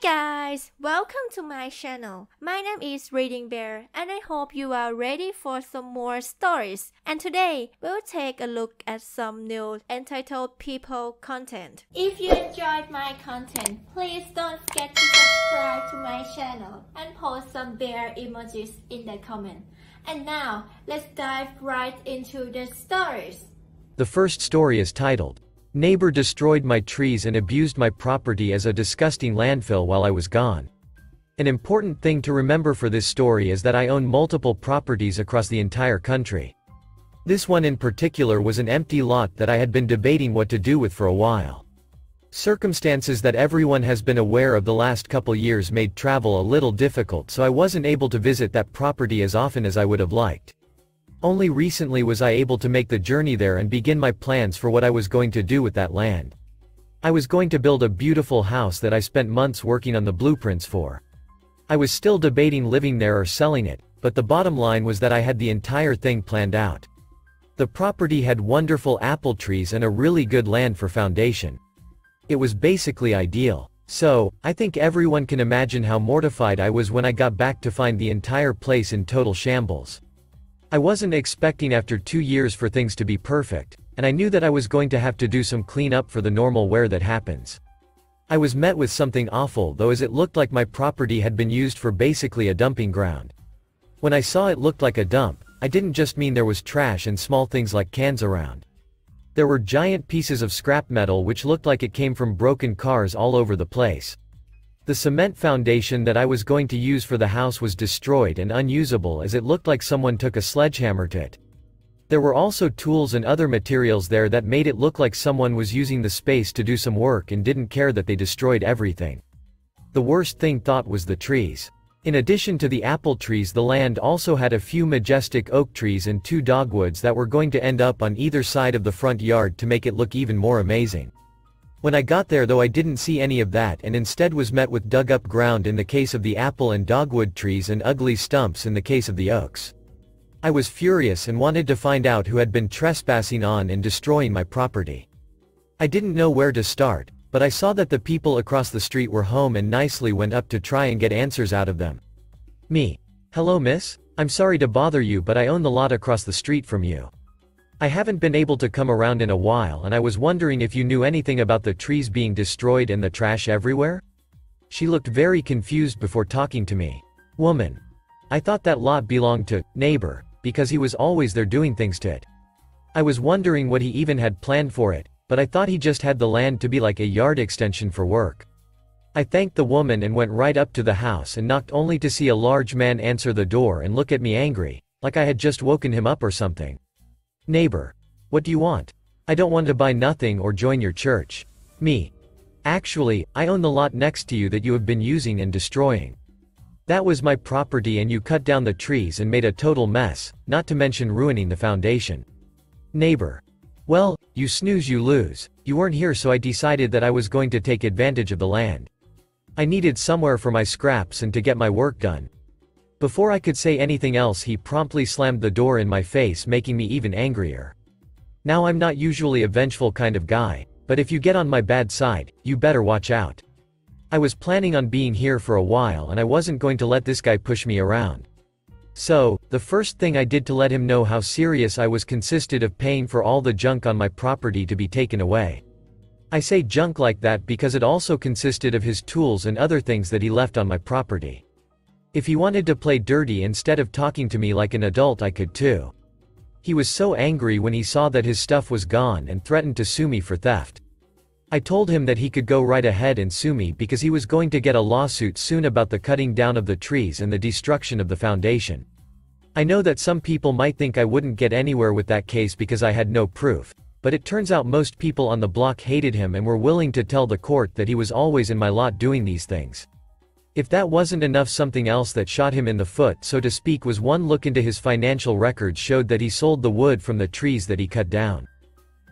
guys, welcome to my channel. My name is ReadingBear and I hope you are ready for some more stories. And today, we'll take a look at some new entitled people content. If you enjoyed my content, please don't forget to subscribe to my channel and post some bear emojis in the comment. And now, let's dive right into the stories. The first story is titled, "Neighbor destroyed my trees and abused my property as a disgusting landfill while I was gone." An important thing to remember for this story is that I own multiple properties across the entire country. This one in particular was an empty lot that I had been debating what to do with for a while. Circumstances that everyone has been aware of the last couple years made travel a little difficult, so I wasn't able to visit that property as often as I would have liked. Only recently was I able to make the journey there and begin my plans for what I was going to do with that land. I was going to build a beautiful house that I spent months working on the blueprints for. I was still debating living there or selling it, but the bottom line was that I had the entire thing planned out. The property had wonderful apple trees and a really good land for foundation. It was basically ideal. So, I think everyone can imagine how mortified I was when I got back to find the entire place in total shambles. I wasn't expecting after 2 years for things to be perfect, and I knew that I was going to have to do some cleanup for the normal wear that happens. I was met with something awful though, as it looked like my property had been used for basically a dumping ground. When I saw it looked like a dump, I didn't just mean there was trash and small things like cans around. There were giant pieces of scrap metal which looked like it came from broken cars all over the place. The cement foundation that I was going to use for the house was destroyed and unusable, as it looked like someone took a sledgehammer to it. There were also tools and other materials there that made it look like someone was using the space to do some work and didn't care that they destroyed everything. The worst thing thought was the trees. In addition to the apple trees, the land also had a few majestic oak trees and 2 dogwoods that were going to end up on either side of the front yard to make it look even more amazing. When I got there though, I didn't see any of that and instead was met with dug up ground in the case of the apple and dogwood trees and ugly stumps in the case of the oaks. I was furious and wanted to find out who had been trespassing on and destroying my property. I didn't know where to start, but I saw that the people across the street were home and nicely went up to try and get answers out of them. Me. "Hello miss, I'm sorry to bother you, but I own the lot across the street from you. I haven't been able to come around in a while and I was wondering if you knew anything about the trees being destroyed and the trash everywhere?" She looked very confused before talking to me. "Woman. I thought that lot belonged to neighbor, because he was always there doing things to it. I was wondering what he even had planned for it, but I thought he just had the land to be like a yard extension for work." I thanked the woman and went right up to the house and knocked, only to see a large man answer the door and look at me angry, like I had just woken him up or something. "Neighbor. What do you want?" "I don't want to buy nothing or join your church." Me. "Actually, I own the lot next to you that you have been using and destroying. That was my property and you cut down the trees and made a total mess, not to mention ruining the foundation." Neighbor. "Well, you snooze you lose. You weren't here, so I decided that I was going to take advantage of the land. I needed somewhere for my scraps and to get my work done." Before I could say anything else, he promptly slammed the door in my face, making me even angrier. Now, I'm not usually a vengeful kind of guy, but if you get on my bad side, you better watch out. I was planning on being here for a while and I wasn't going to let this guy push me around. So, the first thing I did to let him know how serious I was consisted of paying for all the junk on my property to be taken away. I say junk like that because it also consisted of his tools and other things that he left on my property. If he wanted to play dirty instead of talking to me like an adult, I could too. He was so angry when he saw that his stuff was gone and threatened to sue me for theft. I told him that he could go right ahead and sue me because he was going to get a lawsuit soon about the cutting down of the trees and the destruction of the foundation. I know that some people might think I wouldn't get anywhere with that case because I had no proof, but it turns out most people on the block hated him and were willing to tell the court that he was always in my lot doing these things. If that wasn't enough, something else that shot him in the foot, so to speak, was one look into his financial records showed that he sold the wood from the trees that he cut down.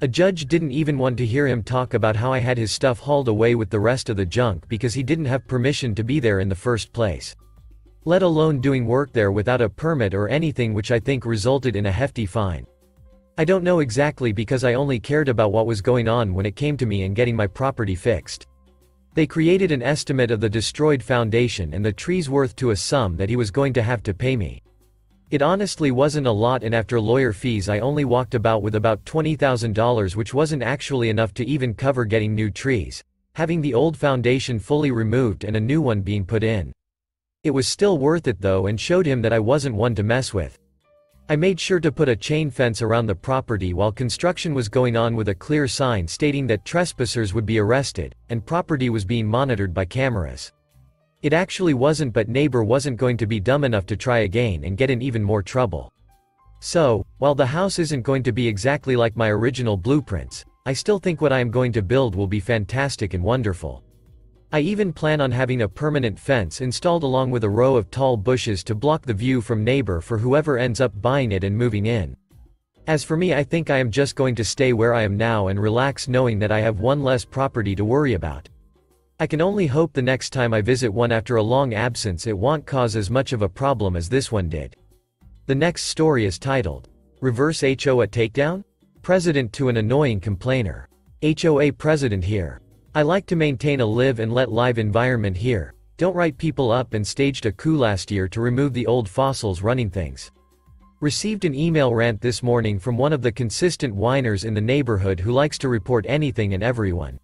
A judge didn't even want to hear him talk about how I had his stuff hauled away with the rest of the junk because he didn't have permission to be there in the first place. Let alone doing work there without a permit or anything, which I think resulted in a hefty fine. I don't know exactly because I only cared about what was going on when it came to me and getting my property fixed. They created an estimate of the destroyed foundation and the tree's worth to a sum that he was going to have to pay me. It honestly wasn't a lot, and after lawyer fees I only walked about with about $20,000, which wasn't actually enough to even cover getting new trees, having the old foundation fully removed and a new one being put in. It was still worth it though, and showed him that I wasn't one to mess with. I made sure to put a chain fence around the property while construction was going on, with a clear sign stating that trespassers would be arrested, and property was being monitored by cameras. It actually wasn't, but neighbor wasn't going to be dumb enough to try again and get in even more trouble. So, while the house isn't going to be exactly like my original blueprints, I still think what I am going to build will be fantastic and wonderful. I even plan on having a permanent fence installed along with a row of tall bushes to block the view from neighbor for whoever ends up buying it and moving in. As for me, I think I am just going to stay where I am now and relax, knowing that I have one less property to worry about. I can only hope the next time I visit one after a long absence it won't cause as much of a problem as this one did. The next story is titled, Reverse HOA Takedown? President to an Annoying Complainer. HOA President here. I like to maintain a live and let live environment here. Don't write people up, and staged a coup last year to remove the old fossils running things. Received an email rant this morning from one of the consistent whiners in the neighborhood who likes to report anything and everyone.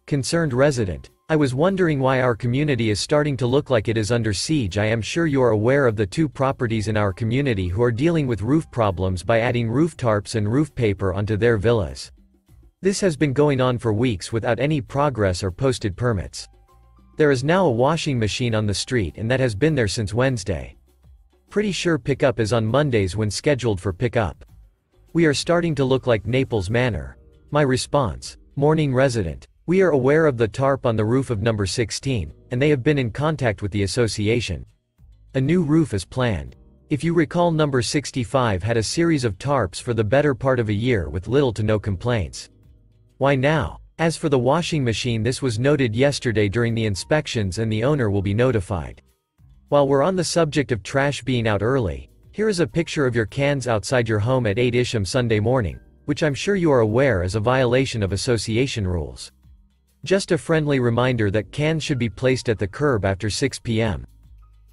Concerned resident. I was wondering why our community is starting to look like it is under siege. I am sure you are aware of the 2 properties in our community who are dealing with roof problems by adding roof tarps and roof paper onto their villas. This has been going on for weeks without any progress or posted permits. There is now a washing machine on the street, and that has been there since Wednesday. Pretty sure pickup is on Mondays when scheduled for pickup. We are starting to look like Naples Manor. My response. Morning resident. We are aware of the tarp on the roof of number 16, and they have been in contact with the association. A new roof is planned. If you recall, number 65 had a series of tarps for the better part of a year with little to no complaints. Why now? As for the washing machine, this was noted yesterday during the inspections, and the owner will be notified. While we're on the subject of trash being out early, here is a picture of your cans outside your home at 8 am Sunday morning, which I'm sure you are aware is a violation of association rules. Just a friendly reminder that cans should be placed at the curb after 6 p.m.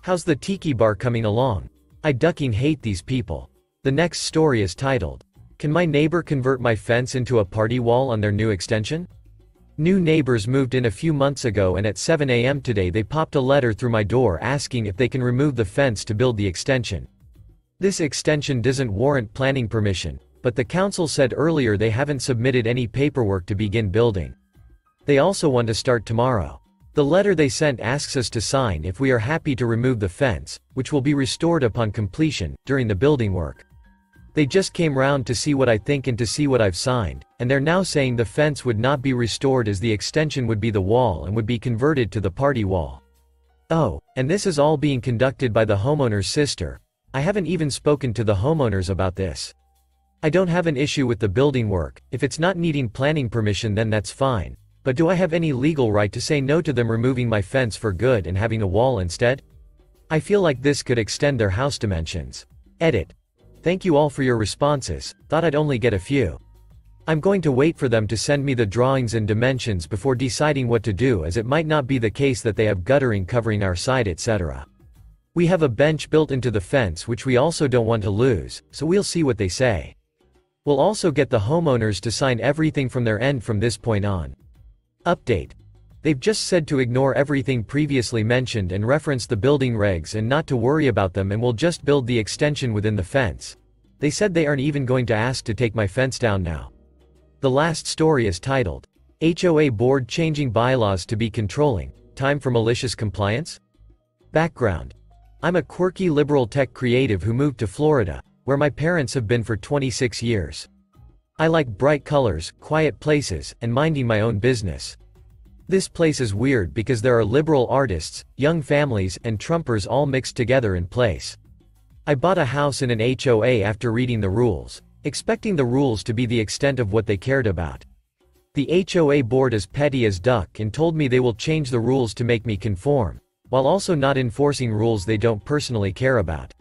How's the tiki bar coming along? I ducking hate these people. The next story is titled, Can my neighbor convert my fence into a party wall on their new extension? New neighbors moved in a few months ago, and at 7 a.m. today they popped a letter through my door asking if they can remove the fence to build the extension. This extension doesn't warrant planning permission, but the council said earlier they haven't submitted any paperwork to begin building. They also want to start tomorrow. The letter they sent asks us to sign if we are happy to remove the fence, which will be restored upon completion, during the building work. They just came round to see what I think and to see what I've signed, and they're now saying the fence would not be restored as the extension would be the wall and would be converted to the party wall. Oh, and this is all being conducted by the homeowner's sister. I haven't even spoken to the homeowners about this. I don't have an issue with the building work. If it's not needing planning permission, then that's fine. But do I have any legal right to say no to them removing my fence for good and having a wall instead? I feel like this could extend their house dimensions. Edit. Thank you all for your responses. Thought I'd only get a few. I'm going to wait for them to send me the drawings and dimensions before deciding what to do, as it might not be the case that they have guttering covering our side, etc. We have a bench built into the fence which we also don't want to lose, so we'll see what they say. We'll also get the homeowners to sign everything from their end from this point on. Update. They've just said to ignore everything previously mentioned and reference the building regs and not to worry about them, and will just build the extension within the fence. They said they aren't even going to ask to take my fence down now. The last story is titled, HOA Board Changing Bylaws to be Controlling, Time for Malicious Compliance? Background. I'm a quirky liberal tech creative who moved to Florida, where my parents have been for 26 years. I like bright colors, quiet places, and minding my own business. This place is weird because there are liberal artists, young families, and Trumpers all mixed together in place. I bought a house in an HOA after reading the rules, expecting the rules to be the extent of what they cared about. The HOA board is petty as duck and told me they will change the rules to make me conform, while also not enforcing rules they don't personally care about.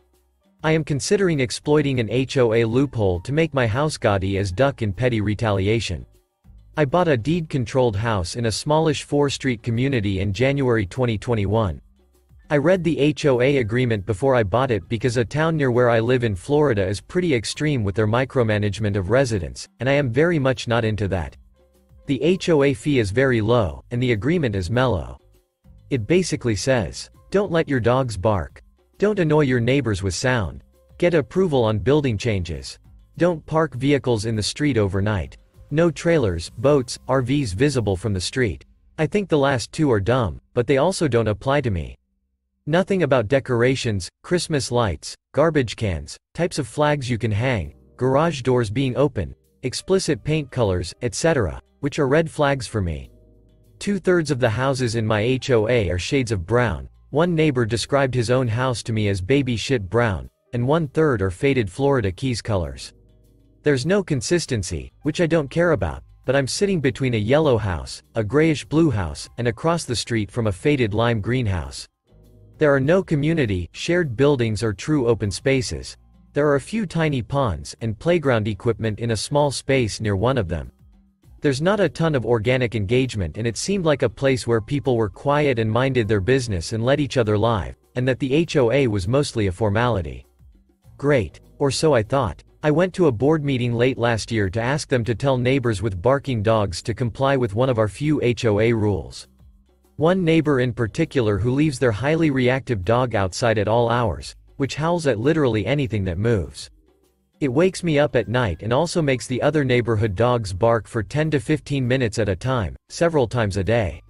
I am considering exploiting an HOA loophole to make my house gaudy as duck in petty retaliation. I bought a deed-controlled house in a smallish 4-street community in January 2021. I read the HOA agreement before I bought it because a town near where I live in Florida is pretty extreme with their micromanagement of residents, and I am very much not into that. The HOA fee is very low, and the agreement is mellow. It basically says, don't let your dogs bark. Don't annoy your neighbors with sound. Get approval on building changes. Don't park vehicles in the street overnight. No trailers, boats, RVs visible from the street. I think the last two are dumb, but they also don't apply to me. Nothing about decorations, Christmas lights, garbage cans, types of flags you can hang, garage doors being open, explicit paint colors, etc., which are red flags for me. 2/3 of the houses in my HOA are shades of brown. One neighbor described his own house to me as baby shit brown, and 1/3 are faded Florida Keys colors. There's no consistency, which I don't care about, but I'm sitting between a yellow house, a grayish-blue house, and across the street from a faded lime green house. There are no community, shared buildings or true open spaces. There are a few tiny ponds and playground equipment in a small space near one of them. There's not a ton of organic engagement, and it seemed like a place where people were quiet and minded their business and let each other live, and that the HOA was mostly a formality. Great. Or so I thought. I went to a board meeting late last year to ask them to tell neighbors with barking dogs to comply with one of our few HOA rules. One neighbor in particular who leaves their highly reactive dog outside at all hours, which howls at literally anything that moves. It wakes me up at night and also makes the other neighborhood dogs bark for 10 to 15 minutes at a time, several times a day.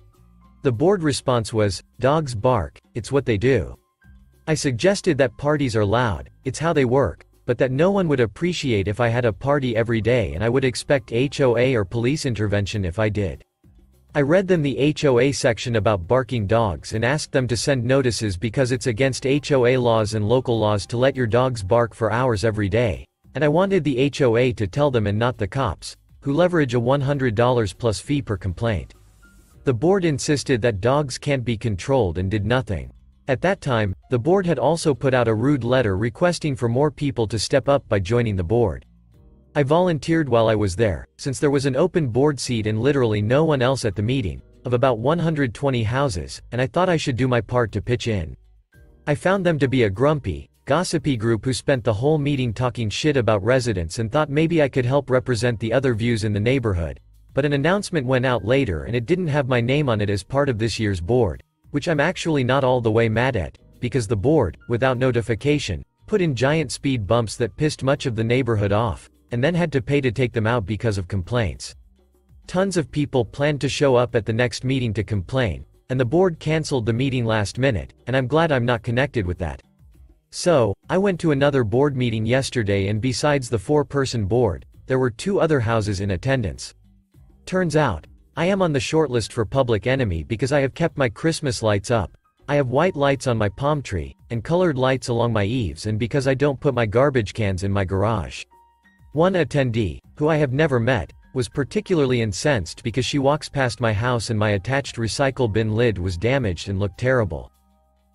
The board response was, dogs bark, it's what they do. I suggested that parties are loud, it's how they work, but that no one would appreciate if I had a party every day and I would expect HOA or police intervention if I did. I read them the HOA section about barking dogs and asked them to send notices because it's against HOA laws and local laws to let your dogs bark for hours every day, and I wanted the HOA to tell them and not the cops, who leverage a $100 plus fee per complaint. The board insisted that dogs can't be controlled and did nothing. At that time, the board had also put out a rude letter requesting for more people to step up by joining the board. I volunteered while I was there, since there was an open board seat and literally no one else at the meeting, of about 120 houses, and I thought I should do my part to pitch in. I found them to be a grumpy, gossipy group who spent the whole meeting talking shit about residents and thought maybe I could help represent the other views in the neighborhood, but an announcement went out later and it didn't have my name on it as part of this year's board, which I'm actually not all the way mad at, because the board, without notification, put in giant speed bumps that pissed much of the neighborhood off, and then had to pay to take them out because of complaints. Tons of people planned to show up at the next meeting to complain, and the board canceled the meeting last minute, and I'm glad I'm not connected with that. So, I went to another board meeting yesterday, and besides the 4-person board, there were 2 other houses in attendance. Turns out, I am on the shortlist for public enemy because I have kept my Christmas lights up. I have white lights on my palm tree, and colored lights along my eaves, and because I don't put my garbage cans in my garage. One attendee, who I have never met, was particularly incensed because she walks past my house and my attached recycle bin lid was damaged and looked terrible.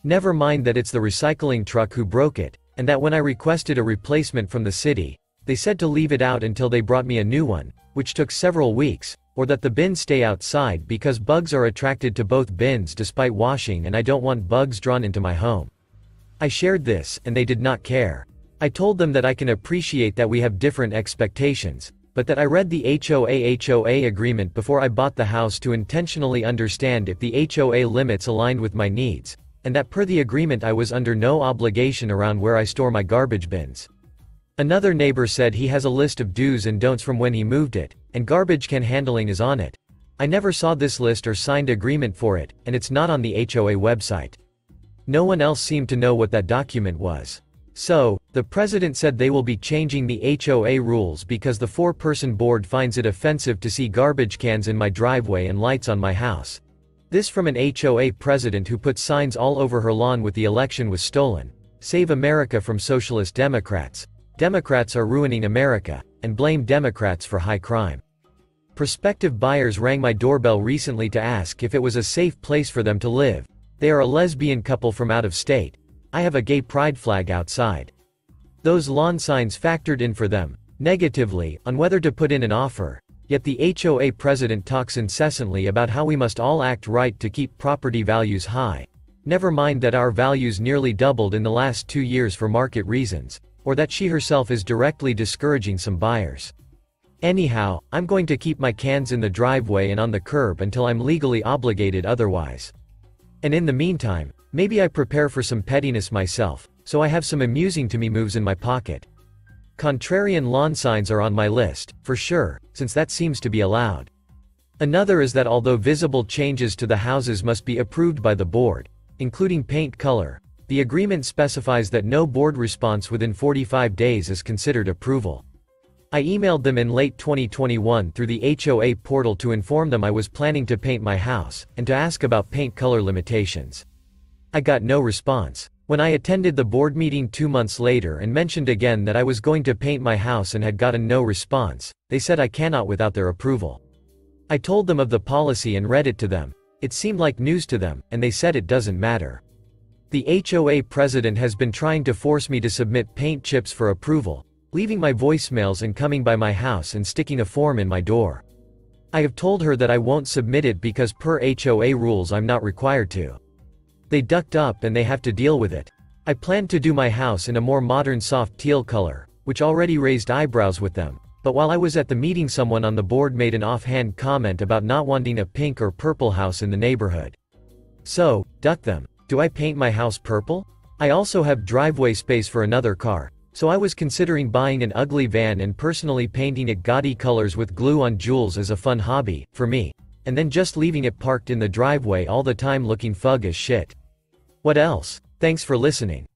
Never mind that it's the recycling truck who broke it, and that when I requested a replacement from the city, they said to leave it out until they brought me a new one, which took several weeks, or that the bins stay outside because bugs are attracted to both bins despite washing and I don't want bugs drawn into my home. I shared this, and they did not care. I told them that I can appreciate that we have different expectations, but that I read the HOA agreement before I bought the house to intentionally understand if the HOA limits aligned with my needs, and that per the agreement I was under no obligation around where I store my garbage bins. Another neighbor said he has a list of do's and don'ts from when he moved it, and garbage can handling is on it. I never saw this list or signed agreement for it, and it's not on the HOA website. No one else seemed to know what that document was. So, the president said they will be changing the HOA rules because the 4-person board finds it offensive to see garbage cans in my driveway and lights on my house. This from an HOA president who put signs all over her lawn with "the election was stolen. Save America from socialist Democrats. Democrats are ruining America," and blame Democrats for high crime. Prospective buyers rang my doorbell recently to ask if it was a safe place for them to live. They are a lesbian couple from out of state. I have a gay pride flag outside. Those lawn signs factored in for them, negatively, on whether to put in an offer. Yet the HOA president talks incessantly about how we must all act right to keep property values high. Never mind that our values nearly doubled in the last 2 years for market reasons, or that she herself is directly discouraging some buyers. Anyhow, I'm going to keep my cans in the driveway and on the curb until I'm legally obligated otherwise. And in the meantime, maybe I prepare for some pettiness myself, so I have some amusing to me moves in my pocket. Contrarian lawn signs are on my list, for sure, since that seems to be allowed. Another is that although visible changes to the houses must be approved by the board, including paint color, the agreement specifies that no board response within 45 days is considered approval. I emailed them in late 2021 through the HOA portal to inform them I was planning to paint my house, and to ask about paint color limitations. I got no response. When I attended the board meeting 2 months later and mentioned again that I was going to paint my house and had gotten no response, they said I cannot without their approval. I told them of the policy and read it to them. It seemed like news to them, and they said it doesn't matter. The HOA president has been trying to force me to submit paint chips for approval, leaving my voicemails and coming by my house and sticking a form in my door. I have told her that I won't submit it because per HOA rules I'm not required to. They ducked up and they have to deal with it. I planned to do my house in a more modern soft teal color, which already raised eyebrows with them, but while I was at the meeting someone on the board made an offhand comment about not wanting a pink or purple house in the neighborhood. So, duck them. Do I paint my house purple? I also have driveway space for another car, so I was considering buying an ugly van and personally painting it gaudy colors with glue-on jewels as a fun hobby, for me, and then just leaving it parked in the driveway all the time looking fug as shit. What else? Thanks for listening.